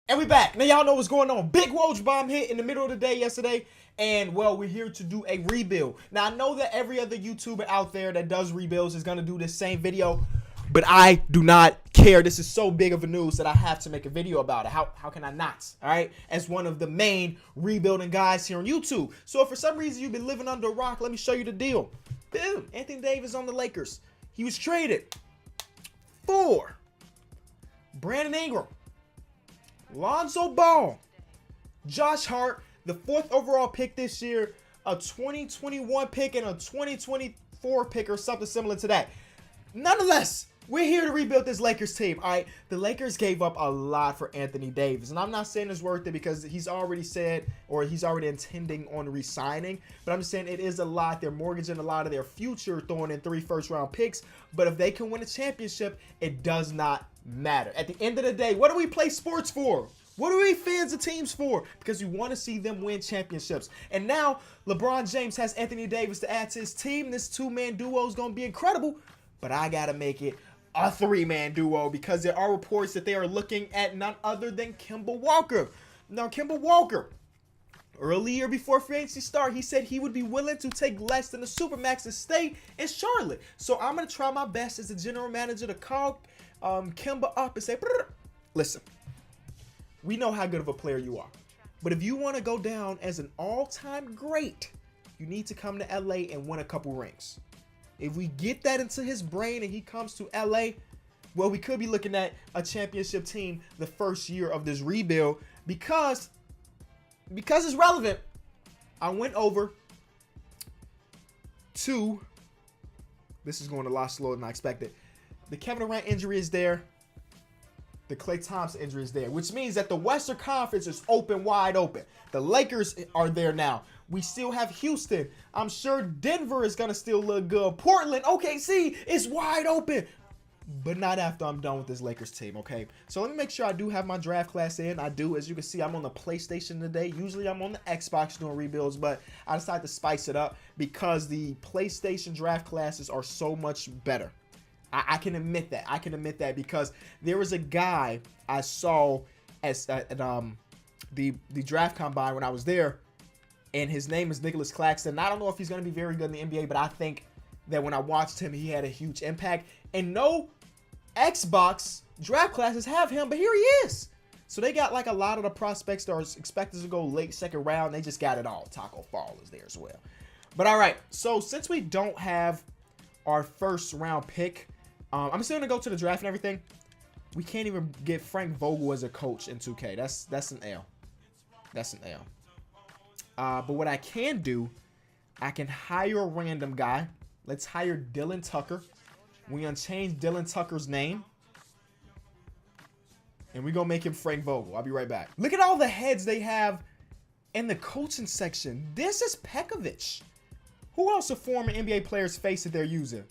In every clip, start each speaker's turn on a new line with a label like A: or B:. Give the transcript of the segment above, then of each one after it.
A: And we back. Now y'all know what's going on. Big Woj bomb hit in the middle of the day yesterday. And well, we're here to do a rebuild. Now I know that every other YouTuber out there that does rebuilds is gonna do this same video. But I do not care. This is so big of a news that I have to make a video about it. How can I not? All right. As one of the main rebuilding guys here on YouTube. So if for some reason you've been living under a rock, let me show you the deal. Boom. Anthony Davis on the Lakers. He was traded for Brandon Ingram, Lonzo Ball, Josh Hart, the 4th overall pick this year, a 2021 pick, and a 2024 pick or something similar to that. Nonetheless, we're here to rebuild this Lakers team. All right, the Lakers gave up a lot for Anthony Davis, and I'm not saying it's worth it because he's already said or he's already intending on re-signing, but I'm just saying it is a lot. They're mortgaging a lot of their future, throwing in 3 first-round picks, but if they can win a championship, it does not matter. At the end of the day, what do we play sports for? What are we fans of teams for? Because we want to see them win championships. And now LeBron James has Anthony Davis to add to his team. This 2-man duo is going to be incredible, but I got to make it a 3-man duo because there are reports that they are looking at none other than Kemba Walker. Now, Kemba Walker, earlier before free agency start, he said he would be willing to take less than the Supermax to stay in Charlotte. So I'm going to try my best as the general manager to call Kemba up and say, listen, we know how good of a player you are, but if you want to go down as an all-time great, you need to come to LA and win a couple rings. If we get that into his brain and he comes to LA, well, we could be looking at a championship team the first year of this rebuild because it's relevant. I went over to, this is going a lot slower than I expected. The Kevin Durant injury is there. The Klay Thompson injury is there, which means that the Western Conference is open, wide open. The Lakers are there now. We still have Houston. I'm sure Denver is going to still look good. Portland, OKC is wide open. But not after I'm done with this Lakers team, okay? So let me make sure I do have my draft class in. I do. As you can see, I'm on the PlayStation today. Usually I'm on the Xbox doing rebuilds, but I decided to spice it up because the PlayStation draft classes are so much better. I can admit that. I can admit that because there was a guy I saw at the draft combine when I was there, and his name is Nicholas Claxton. I don't know if he's going to be very good in the NBA, but I think that when I watched him, he had a huge impact. And no Xbox draft classes have him, but here he is. So they got like a lot of the prospects that are expected to go late second round. They just got it all. Taco Fall is there as well. But all right, so since we don't have our first round pick, I'm still gonna go to the draft and everything. We can't even get Frank Vogel as a coach in 2K. That's an L. That's an L. But what I can do, I can hire a random guy. Let's hire Dylan Tucker. We're gonna change Dylan Tucker's name, and we're gonna make him Frank Vogel. I'll be right back. Look at all the heads they have in the coaching section. This is Pekovic. Who else are former NBA players' face that they're using?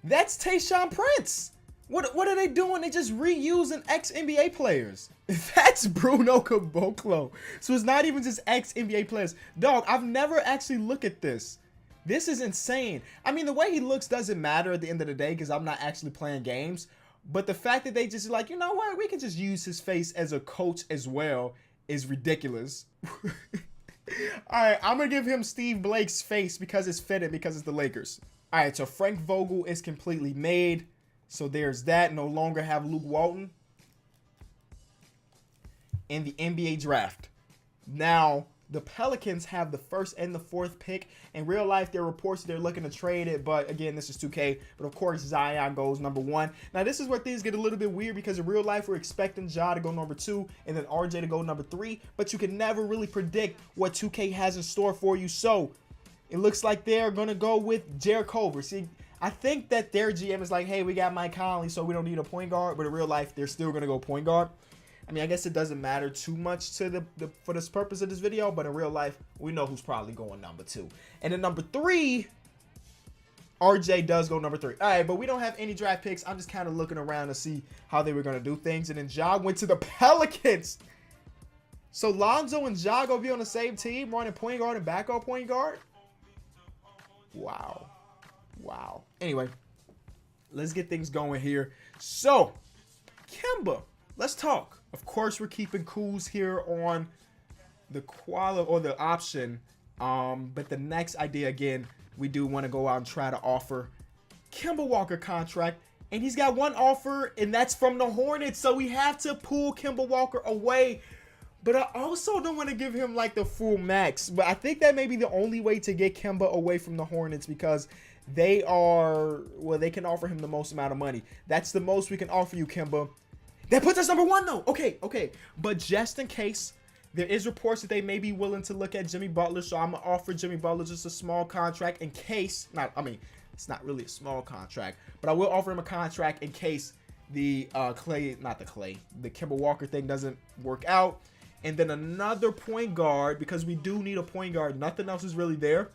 A: That's Tayshaun Prince. What are they doing? They just reusing ex-NBA players. That's Bruno Caboclo. So it's not even just ex-NBA players. Dog, I've never actually looked at this. This is insane. I mean, the way he looks doesn't matter at the end of the day because I'm not actually playing games. But the fact that they just like, you know what? We can just use his face as a coach as well is ridiculous. All right, I'm going to give him Steve Blake's face because it's fitting because it's the Lakers. All right, so Frank Vogel is completely made. So there's that. No longer have Luke Walton in the NBA draft. Now, the Pelicans have the 1st and the 4th pick. In real life, there are reports that they're looking to trade it. But again, this is 2K. But of course, Zion goes number 1. Now, this is where things get a little bit weird because in real life, we're expecting Ja to go number 2 and then RJ to go number 3. But you can never really predict what 2K has in store for you. So it looks like they're going to go with Jarrett Culver. See, I think that their GM is like, hey, we got Mike Conley, so we don't need a point guard. But in real life, they're still going to go point guard. I mean, I guess it doesn't matter too much to for this purpose of this video. But in real life, we know who's probably going number 2. And then number 3, RJ does go number 3. All right, but we don't have any draft picks. I'm just kind of looking around to see how they were going to do things. And then Ja went to the Pelicans. So Lonzo and Ja going to be on the same team, running point guard and backup point guard? Wow. Wow. Anyway, let's get things going here. So, Kemba, let's talk. Of course, we're keeping Kuz here on the quality or the option. But the next idea, again, we do want to go out and try to offer Kemba Walker contract. And he's got one offer, and that's from the Hornets. So we have to pull Kemba Walker away. But I also don't want to give him like the full max. But I think that may be the only way to get Kemba away from the Hornets, because they are, well, they can offer him the most amount of money. That's the most we can offer you, Kemba. That puts us number 1, though. Okay. But just in case, there is reports that they may be willing to look at Jimmy Butler. So I'm going to offer Jimmy Butler just a small contract in case. It's not really a small contract, but I will offer him a contract in case the Kemba Walker thing doesn't work out. And then another point guard, because we do need a point guard. Nothing else is really there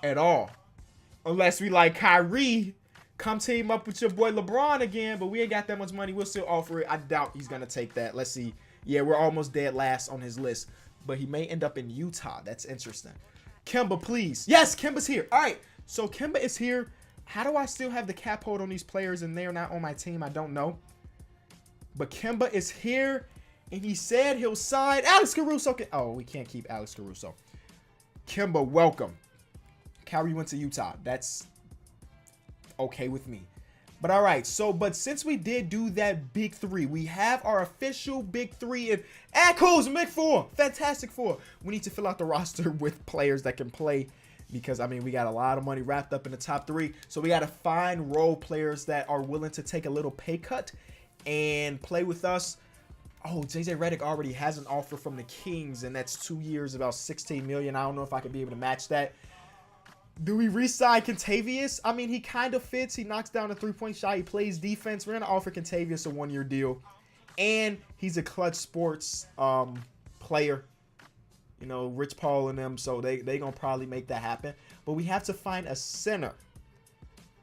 A: at all. Unless we like Kyrie, come team up with your boy LeBron again, but we ain't got that much money. We'll still offer it. I doubt he's going to take that. Let's see. Yeah, we're almost dead last on his list, but he may end up in Utah. That's interesting. Kemba, please. Yes, Kemba's here. All right, so Kemba is here. How do I still have the cap hold on these players and they're not on my team? I don't know. But Kemba is here, and he said he'll sign Alex Caruso. Oh, we can't keep Alex Caruso. Kemba, welcome. Kyrie went to Utah. That's okay with me. But all right, but since we did do that big 3, we have our official big 3 and Kuz, big 4, fantastic 4. We need to fill out the roster with players that can play, because I mean we got a lot of money wrapped up in the top 3. So we got to find role players that are willing to take a little pay cut and play with us. Oh, JJ Redick already has an offer from the Kings, and that's 2 years, about $16 million. I don't know if I could be able to match that. Do we re-sign Kentavious? I mean, he kind of fits. He knocks down a three-point shot. He plays defense. We're going to offer Kentavious a 1-year deal. And he's a Clutch Sports player. You know, Rich Paul and them. So they going to probably make that happen. But we have to find a center.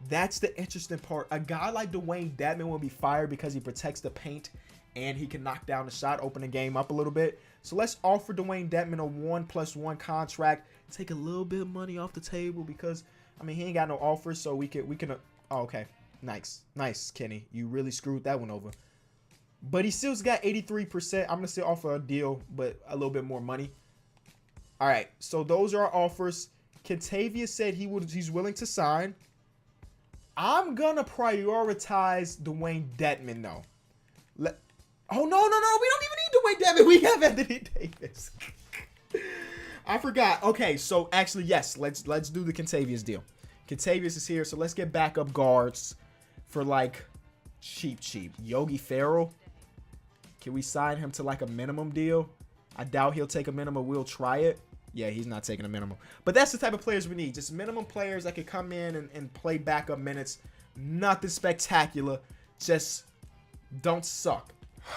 A: That's the interesting part. A guy like Dwayne Dedmon will be fired because he protects the paint and he can knock down the shot, open the game up a little bit. So let's offer Dwayne Dedmon a 1+1 contract. Take a little bit of money off the table because, I mean, he ain't got no offers, so we can. Oh, okay, nice, Kenny. You really screwed that one over. But he still's got 83%. I'm gonna still offer a deal, but a little bit more money. All right, so those are our offers. Kentavious said he's willing to sign. I'm gonna prioritize Dwayne Dedmon though. Oh no, we don't even need Dwayne Dedmon. We have Anthony Davis. I forgot. Okay, so actually, yes, let's do the Kentavious deal. Kentavious is here, so let's get backup guards for like cheap. Yogi Ferrell. Can we sign him to like a minimum deal? I doubt he'll take a minimum. We'll try it. Yeah, he's not taking a minimum. But that's the type of players we need. Just minimum players that can come in and play backup minutes. Nothing spectacular. Just don't suck.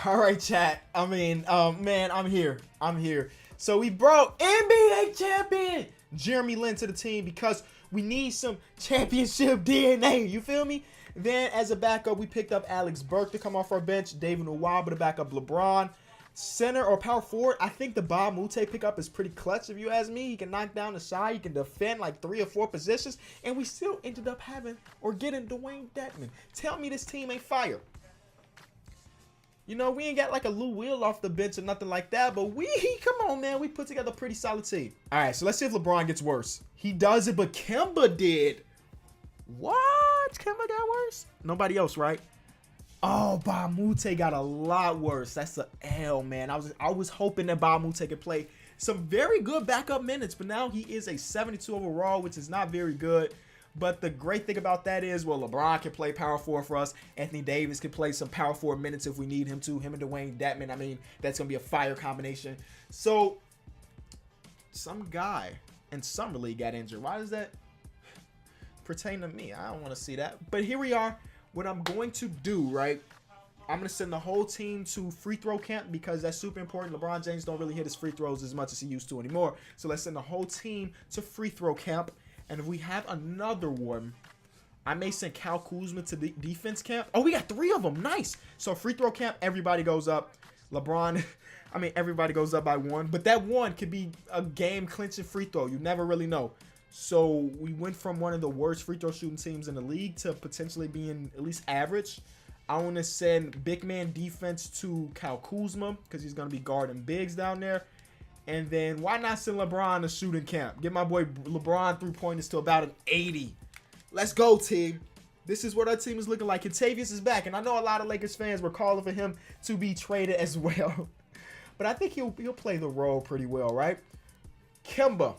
A: All right, chat. I mean, man, I'm here. So we brought NBA champion Jeremy Lin to the team because we need some championship DNA. You feel me? Then as a backup, we picked up Alex Burke to come off our bench. David Nwaba to back up LeBron. Center or power forward, I think the Ba Mute pickup is pretty clutch if you ask me. He can knock down the shot. He can defend like 3 or 4 positions. And we still ended up having or getting Dwayne Dedmon. Tell me this team ain't fire. You know, we ain't got like a Lou Will off the bench or nothing like that, but come on, man, we put together a pretty solid team. All right, so let's see if LeBron gets worse. He does it, but Kemba did. What? Kemba got worse? Nobody else, right? Oh, Ba Mute got a lot worse. That's a L, man. I was hoping that Ba Mute could play some very good backup minutes, but now he is a 72 overall, which is not very good. But the great thing about that is, well, LeBron can play power forward for us. Anthony Davis can play some power forward minutes if we need him to. Him and Dwayne Dedmon, I mean, that's going to be a fire combination. So, some guy in Summer League got injured. Why does that pertain to me? I don't want to see that. But here we are. What I'm going to do, right, I'm going to send the whole team to free throw camp because that's super important. LeBron James don't really hit his free throws as much as he used to anymore. So let's send the whole team to free throw camp. And if we have another one, I may send Kyle Kuzma to the defense camp. Oh, we got 3 of them. Nice. So free throw camp, everybody goes up. LeBron, I mean, everybody goes up by 1. But that 1 could be a game-clinching free throw. You never really know. So we went from one of the worst free throw shooting teams in the league to potentially being at least average. I want to send big man defense to Kyle Kuzma because he's going to be guarding bigs down there. And then why not send LeBron to shooting camp? Get my boy LeBron 3-pointers to about an 80. Let's go, team. This is what our team is looking like. Kentavious is back. And I know a lot of Lakers fans were calling for him to be traded as well. But I think he'll play the role pretty well, right? Kemba,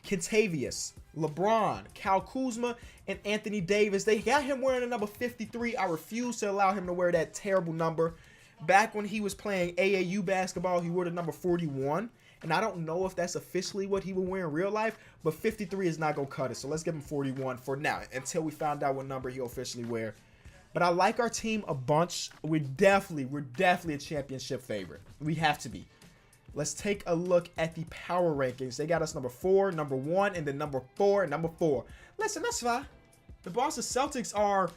A: Kentavious, LeBron, Kyle Kuzma, and Anthony Davis. They got him wearing a number 53. I refuse to allow him to wear that terrible number. Back when he was playing AAU basketball, he wore the number 41. And I don't know if that's officially what he would wear in real life, but 53 is not going to cut it. So let's give him 41 for now until we find out what number he'll officially wear. But I like our team a bunch. We're definitely a championship favorite. We have to be. Let's take a look at the power rankings. They got us number 4, number 1, and then number 4, and number 4. Listen, that's fine. The Boston Celtics are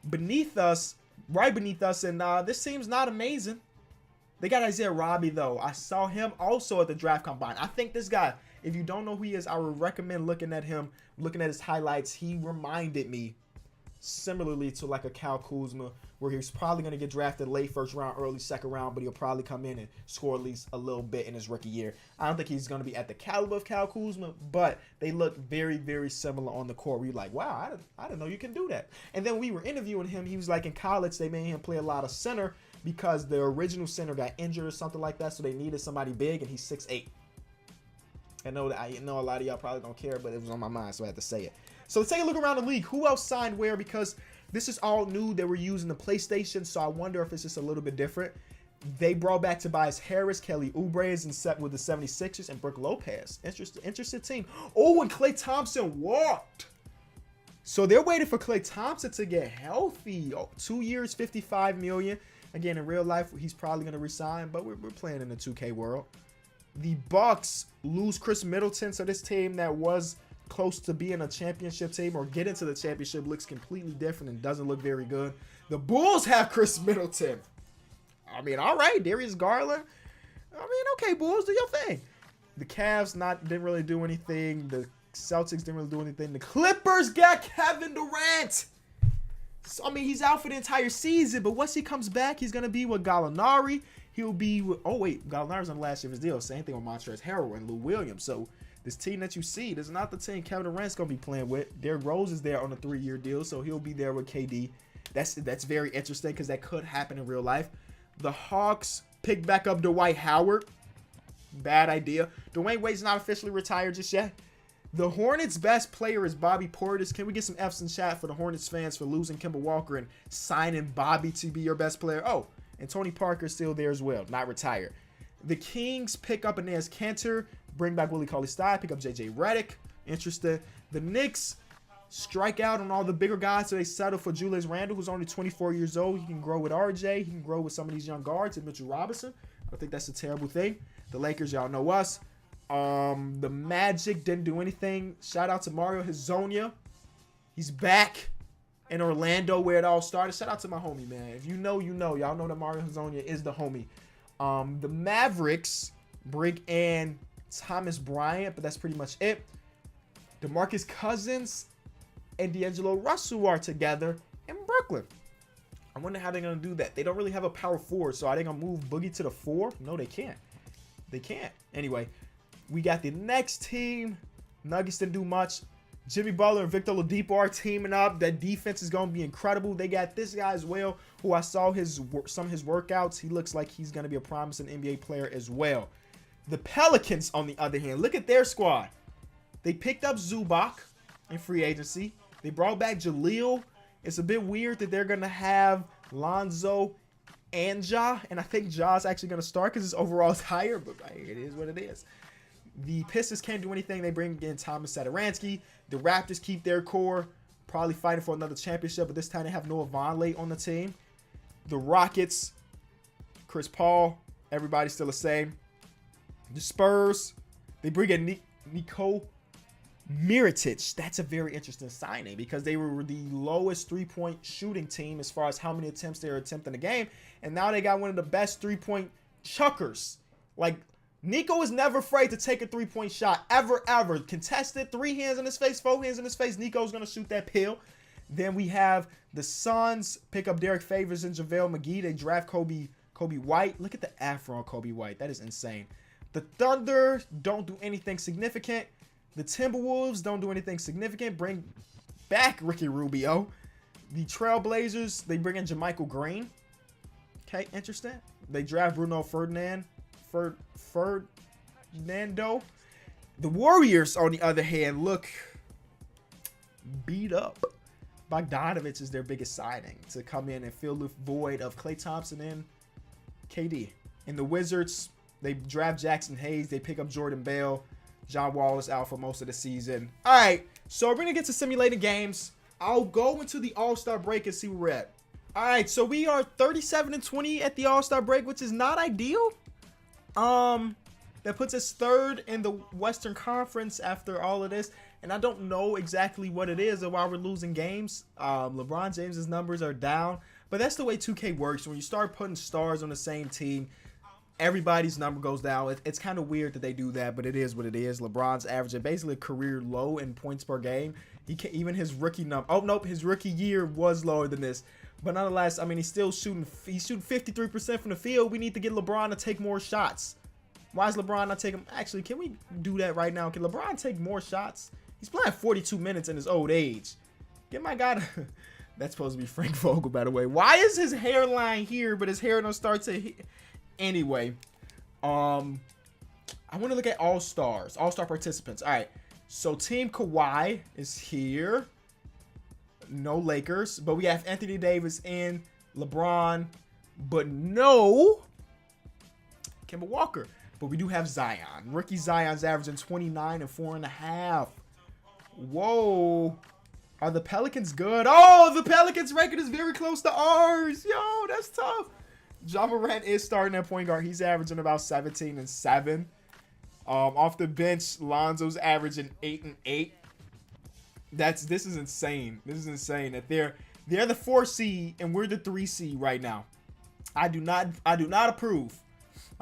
A: beneath us, right beneath us, and this team's not amazing. They got Isaiah Robbie, though. I saw him also at the draft combine. I think this guy, if you don't know who he is, I would recommend looking at him, looking at his highlights. He reminded me similarly to like a Kyle Kuzma, where he's probably going to get drafted late first round, early second round, but he'll probably come in and score at least a little bit in his rookie year. I don't think he's going to be at the caliber of Kyle Kuzma, but they look very, very similar on the court. We're like, wow, I didn't know you can do that. And then we were interviewing him. He was like, in college, they made him play a lot of center because the original center got injured or something like that, so they needed somebody big, and he's 6'8". I know a lot of y'all probably don't care, but it was on my mind, so I had to say it. So let's take a look around the league. Who else signed where? Because this is all new. They were using the PlayStation, so I wonder if it's just a little bit different. They brought back Tobias Harris, Kelly Oubre is in set with the 76ers, and Brook Lopez. Interesting team. Oh, and Klay Thompson walked. So they're waiting for Klay Thompson to get healthy. 2 years, $55 million. Again, in real life, he's probably going to resign, but we're playing in the 2K world. The Bucks lose Chris Middleton, so this team that was close to being a championship team or get into the championship looks completely different and doesn't look very good. The Bulls have Chris Middleton. I mean, all right, Darius Garland. I mean, okay, Bulls, do your thing. The Cavs didn't really do anything. The Celtics didn't really do anything. The Clippers got Kevin Durant. So, I mean, he's out for the entire season, but once he comes back, he's going to be with Gallinari. He'll be with, oh wait, Gallinari's on the last year of his deal. Same thing with Montrezl Harrell and Lou Williams. So this team that you see, this is not the team Kevin Durant's going to be playing with. Derrick Rose is there on a 3-year deal, so he'll be there with KD. That's very interesting because that could happen in real life. The Hawks picked back up Dwight Howard. Bad idea. Dwayne Wade's not officially retired just yet. The Hornets' best player is Bobby Portis. Can we get some F's in chat for the Hornets fans for losing Kemba Walker and signing Bobby to be your best player? Oh, and Tony Parker's still there as well, not retired. The Kings pick up Enes Kanter, bring back Willie Cauley-Stein, pick up JJ Redick. Interesting. The Knicks strike out on all the bigger guys, so they settle for Julius Randle, who's only 24 years old. He can grow with RJ. He can grow with some of these young guards and Mitchell Robinson. I think that's a terrible thing. The Lakers, y'all know us. The Magic didn't do anything. Shout out to Mario Hezonja. He's back in Orlando where it all started. Shout out to my homie, man. If you know, you know. Y'all know that Mario Hezonja is the homie. The Mavericks bring in Thomas Bryant, but that's pretty much it. DeMarcus Cousins and D'Angelo Russell are together in Brooklyn. I wonder how they're going to do that. They don't really have a power forward, so are they going to move Boogie to the 4? No, they can't. They can't. Anyway, we got the next team. Nuggets didn't do much. Jimmy Butler and Victor Oladipo are teaming up. That defense is going to be incredible. They got this guy as well, who I saw some of his workouts. He looks like he's going to be a promising NBA player as well. The Pelicans, on the other hand, look at their squad. They picked up Zubac in free agency. They brought back Jaleel. It's a bit weird that they're going to have Lonzo and Ja, and I think Ja's actually going to start because his overall is higher, but it is what it is. The Pistons can't do anything. They bring in Thomas Satoransky. The Raptors keep their core, probably fighting for another championship, but this time they have Noah Vonleh on the team. The Rockets, Chris Paul, everybody's still the same. The Spurs, they bring in Niko Mirotic. That's a very interesting signing because they were the lowest three-point shooting team as far as how many attempts they were attempting a game, and now they got one of the best three-point chuckers. Like, Nico is never afraid to take a three-point shot, ever. Contested, 3 hands in his face, 4 hands in his face. Nico's going to shoot that pill. Then we have the Suns pick up Derek Favors and JaVale McGee. They draft Kobe White. Look at the afro on Kobe White. That is insane. The Thunder don't do anything significant. The Timberwolves don't do anything significant. Bring back Ricky Rubio. The Trailblazers, they bring in JaMychal Green. Okay, interesting. They draft Bruno Ferdinando. The Warriors, on the other hand, look beat up. Bogdanovich is their biggest signing to come in and fill the void of Klay Thompson and KD. And the Wizards, they draft Jackson Hayes. They pick up Jordan Bell. John Wall is out for most of the season. All right, so we're going to get to simulated games. I'll go into the All-Star break and see where we're at. All right, so we are 37-20 at the All-Star break, which is not ideal. That puts us third in the Western Conference after all of this. And I don't know exactly what it is or why we're losing games. LeBron James's numbers are down. But that's the way 2K works. When you start putting stars on the same team, everybody's number goes down. It's kind of weird that they do that, but it is what it is. LeBron's averaging basically a career low in points per game. He can't, even his rookie number. Oh, nope. His rookie year was lower than this. But nonetheless, I mean, he's shooting 53% from the field. We need to get LeBron to take more shots. Why is LeBron not taking? Actually, can we do that right now? Can LeBron take more shots? He's playing 42 minutes in his old age. Get my guy to... That's supposed to be Frank Vogel, by the way. Why is his hairline here, but his hair don't start to... Anyway, I want to look at All-Star participants. All right, so Team Kawhi is here. No Lakers, but we have Anthony Davis and LeBron, but no Kemba Walker. But we do have Zion. Rookie Zion's averaging 29 and 4.5. Whoa. Are the Pelicans good? Oh, the Pelicans record is very close to ours. Yo, that's tough. Ja Morant is starting at point guard. He's averaging about 17 and 7. Off the bench, Lonzo's averaging 8 and 8. This is insane. This is insane that they're the 4 seed and we're the 3 seed right now. I do not approve.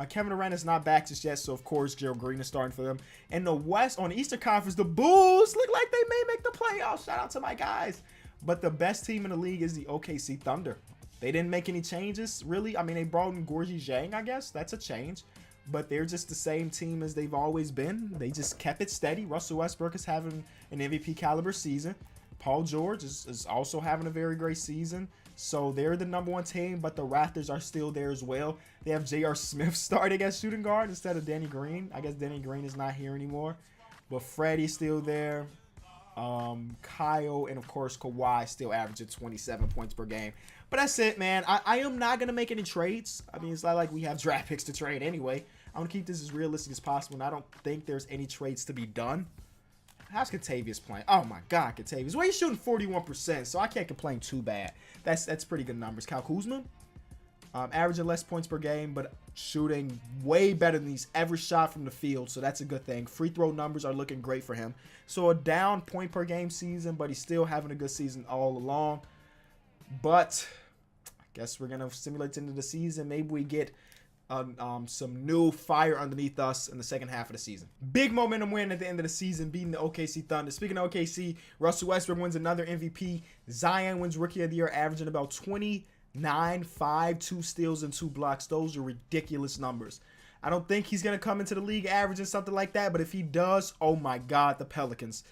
A: Kevin Durant is not back just yet, so of course Gerald Green is starting for them. And the West, on the Eastern Conference, the Bulls look like they may make the playoffs. Shout out to my guys. But the best team in the league is the OKC Thunder. They didn't make any changes, really. I mean, they brought in Gorgie Zhang, I guess. That's a change. But they're just the same team as they've always been. They just kept it steady. Russell Westbrook is having an MVP caliber season. Paul George is also having a very great season. So they're the #1 team, but the Raptors are still there as well. They have J.R. Smith starting as shooting guard instead of Danny Green. I guess Danny Green is not here anymore. But Freddie's still there. Kyle and, of course, Kawhi still averaging 27 points per game. But that's it, man. I am not going to make any trades. I mean, it's not like we have draft picks to trade anyway. I want to keep this as realistic as possible, and I don't think there's any trades to be done. How's Kentavious playing? Oh, my God, Kentavious. Well, he's shooting 41%, so I can't complain too bad. That's pretty good numbers. Kyle Kuzma, averaging less points per game, but shooting way better than he's ever shot from the field, so that's a good thing. Free throw numbers are looking great for him. So a down point per game season, but he's still having a good season all along. But I guess we're going to simulate into the season. Maybe we get some new fire underneath us in the second half of the season. Big momentum win at the end of the season, beating the OKC Thunder. Speaking of OKC, Russell Westbrook wins another MVP. Zion wins Rookie of the Year, averaging about 29, 5, 2 steals, and 2 blocks. Those are ridiculous numbers. I don't think he's going to come into the league averaging something like that, but if he does, oh my God, the Pelicans.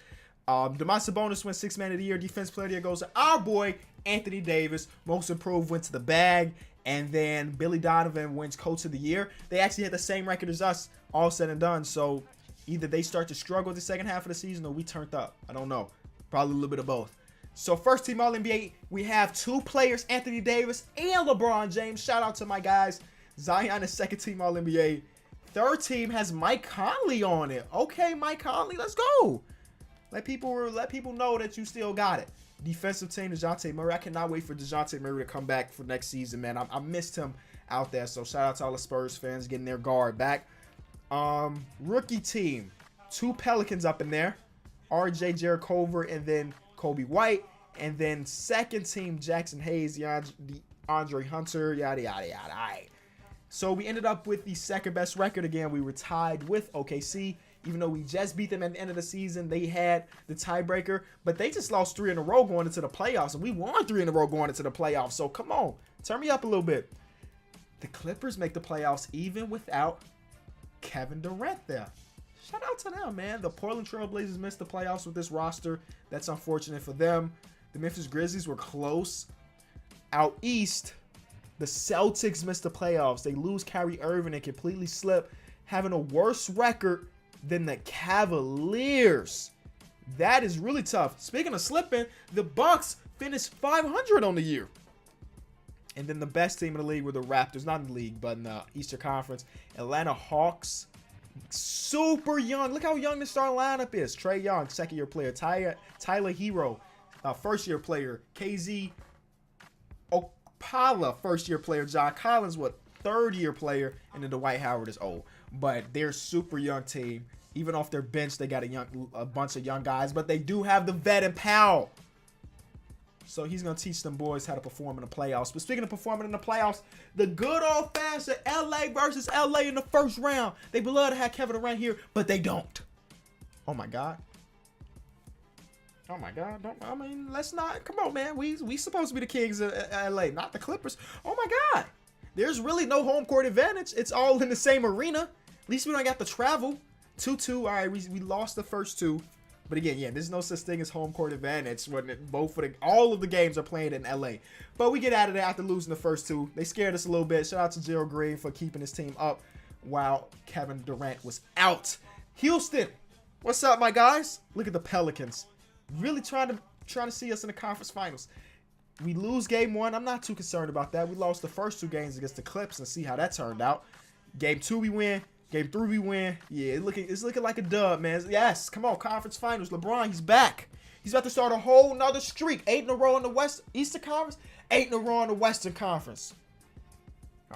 A: Domantas Sabonis wins 6th Man of the Year. Defense Player of the Year goes to our boy, Anthony Davis. Most Improved went to the bag. And then Billy Donovan wins Coach of the Year. They actually had the same record as us, all said and done. So either they start to struggle the second half of the season or we turned up. I don't know. Probably a little bit of both. So first team All-NBA, we have 2 players, Anthony Davis and LeBron James. Shout out to my guys. Zion is second team All-NBA. Third team has Mike Conley on it. Okay, Mike Conley, let's go. Let people know that you still got it. Defensive team, DeJounte Murray. I cannot wait for DeJounte Murray to come back for next season, man. I missed him out there, so shout out to all the Spurs fans getting their guard back. Rookie team, 2 Pelicans up in there. RJ, Jared Culver, and then Kobe White. And then second team, Jackson Hayes, DeAndre Hunter, yada, yada, yada. All right. So we ended up with the second best record again. We were tied with OKC, Even though we just beat them at the end of the season, they had the tiebreaker, but they just lost 3 in a row going into the playoffs, and we won 3 in a row going into the playoffs. So come on, turn me up a little bit. The Clippers make the playoffs even without Kevin Durant there. Shout out to them, man. The Portland Trail Blazers missed the playoffs with this roster. That's unfortunate for them. The Memphis Grizzlies were close. Out east, the Celtics missed the playoffs. They lose Kyrie Irving and completely slip, having a worse record than the Cavaliers. That is really tough. Speaking of slipping, the Bucks finished 500 on the year. And then the best team in the league were the Raptors, not in the league, but in the Eastern Conference. Atlanta Hawks, super young. Look how young the starting lineup is. Trae Young, second-year player. Tyler Hero, first-year player. KZ Okpala, first-year player. John Collins, third-year player. And then Dwight Howard is old. But they're a super young team. Even off their bench, they got a bunch of young guys. But they do have the vet and Powell. So he's going to teach them boys how to perform in the playoffs. But speaking of performing in the playoffs, the good old-fashioned LA versus LA in the first round. They would love to have Kevin Durant here, but they don't. Oh, my God. Oh, my God. Let's not. Come on, man. We supposed to be the Kings of LA, not the Clippers. Oh, my God. There's really no home court advantage. It's all in the same arena. At least we don't got to travel. 2-2. All right, we lost the first 2. But again, yeah, there's no such thing as home court advantage when all of the games are played in LA. But we get out of there after losing the first 2. They scared us a little bit. Shout out to Gerald Green for keeping his team up while Kevin Durant was out. Houston, what's up, my guys? Look at the Pelicans. Really trying to see us in the conference finals. We lose game 1. I'm not too concerned about that. We lost the first 2 games against the Clips and see how that turned out. Game 2 we win. Game 3 we win. Yeah, it's looking like a dub, man. Yes, come on, conference finals. LeBron, he's back. He's about to start a whole nother streak. 8 in a row in the Eastern Conference, 8 in a row in the Western Conference.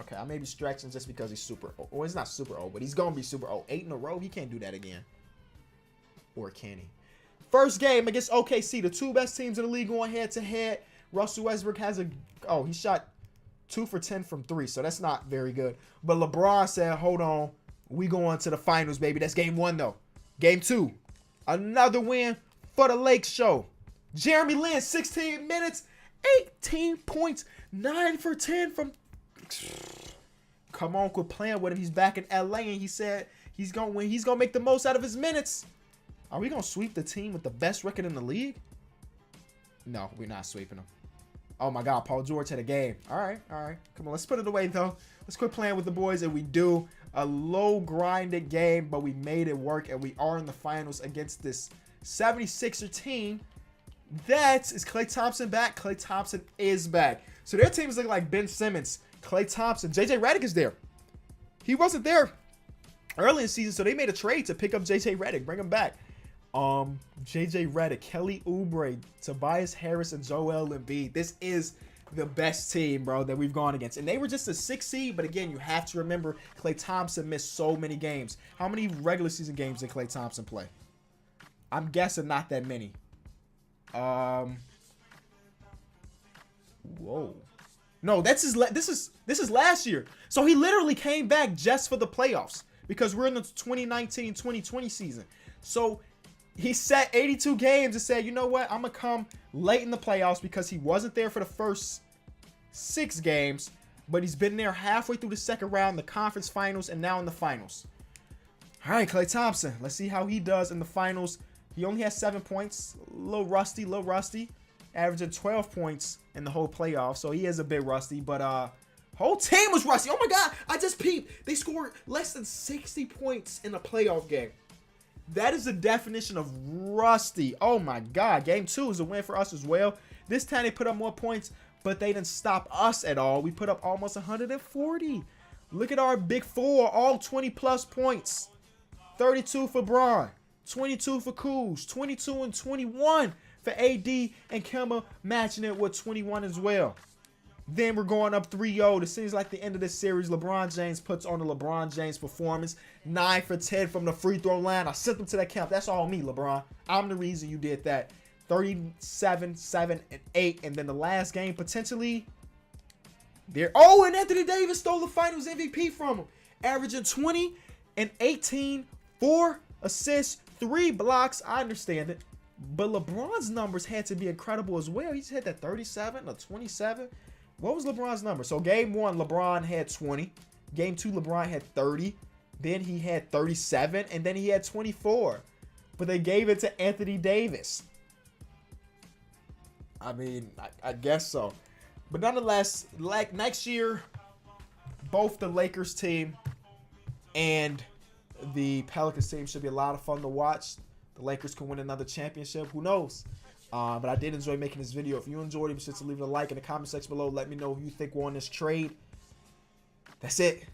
A: Okay, I may be stretching just because he's super old. Well, he's not super old, but he's going to be super old. 8 in a row, he can't do that again. Or can he? First game against OKC, the 2 best teams in the league going head-to-head. Russell Westbrook has he shot 2 for 10 from 3, so that's not very good. But LeBron said, hold on. We going to the finals, baby. That's game 1, though. Game 2. Another win for the Lake Show. Jeremy Lin, 16 minutes, 18 points, 9 for 10 from... Come on, quit playing with him. He's back in LA, and he said he's going to win. He's going to make the most out of his minutes. Are we going to sweep the team with the best record in the league? No, we're not sweeping them. Oh, my God. Paul George had a game. All right. Come on, let's put it away, though. Let's quit playing with the boys, and we do. A low-grinded game, but we made it work, and we are in the finals against this 76er team. That is Klay Thompson back. Klay Thompson is back. So their team is looking like Ben Simmons, Klay Thompson. JJ Redick is there. He wasn't there early in the season, so they made a trade to pick up JJ Redick, bring him back. JJ Redick, Kelly Oubre, Tobias Harris, and Joel Embiid. This is the best team, bro, that we've gone against. And they were just a 6 seed, but again, you have to remember Klay Thompson missed so many games. How many regular season games did Klay Thompson play? I'm guessing not that many. Whoa. No, this is last year. So he literally came back just for the playoffs because we're in the 2019-2020 season. So he set 82 games and said, you know what? I'm going to come late in the playoffs because he wasn't there for the first 6 games, but he's been there halfway through the second round, the conference finals, and now in the finals. All right, Klay Thompson. Let's see how he does in the finals. He only has 7 points. A little rusty. Averaging 12 points in the whole playoff, so he is a bit rusty, but whole team was rusty. Oh, my God. I just peeped. They scored less than 60 points in a playoff game. That is the definition of rusty. Oh, my God. Game 2 is a win for us as well. This time they put up more points, but they didn't stop us at all. We put up almost 140. Look at our big 4, all 20-plus points. 32 for Braun, 22 for Kuz, 22 and 21 for AD, and Kemba matching it with 21 as well. Then we're going up 3-0. It seems like the end of this series. LeBron James puts on the LeBron James performance. 9 for 10 from the free throw line. I sent them to that camp. That's all me, LeBron. I'm the reason you did that. 37, 7, and 8. And then the last game, potentially, there. Oh, and Anthony Davis stole the Finals MVP from him. Averaging 20 and 18, 4 assists, 3 blocks. I understand it. But LeBron's numbers had to be incredible as well. He just hit that 37 or 27. What was LeBron's number? So game 1, LeBron had 20. Game 2, LeBron had 30. Then he had 37. And then he had 24. But they gave it to Anthony Davis. I mean, I guess so. But nonetheless, like next year, both the Lakers team and the Pelicans team should be a lot of fun to watch. The Lakers can win another championship. Who knows? But I did enjoy making this video. If you enjoyed it, be sure to leave a like in the comment section below. Let me know who you think won this trade. That's it.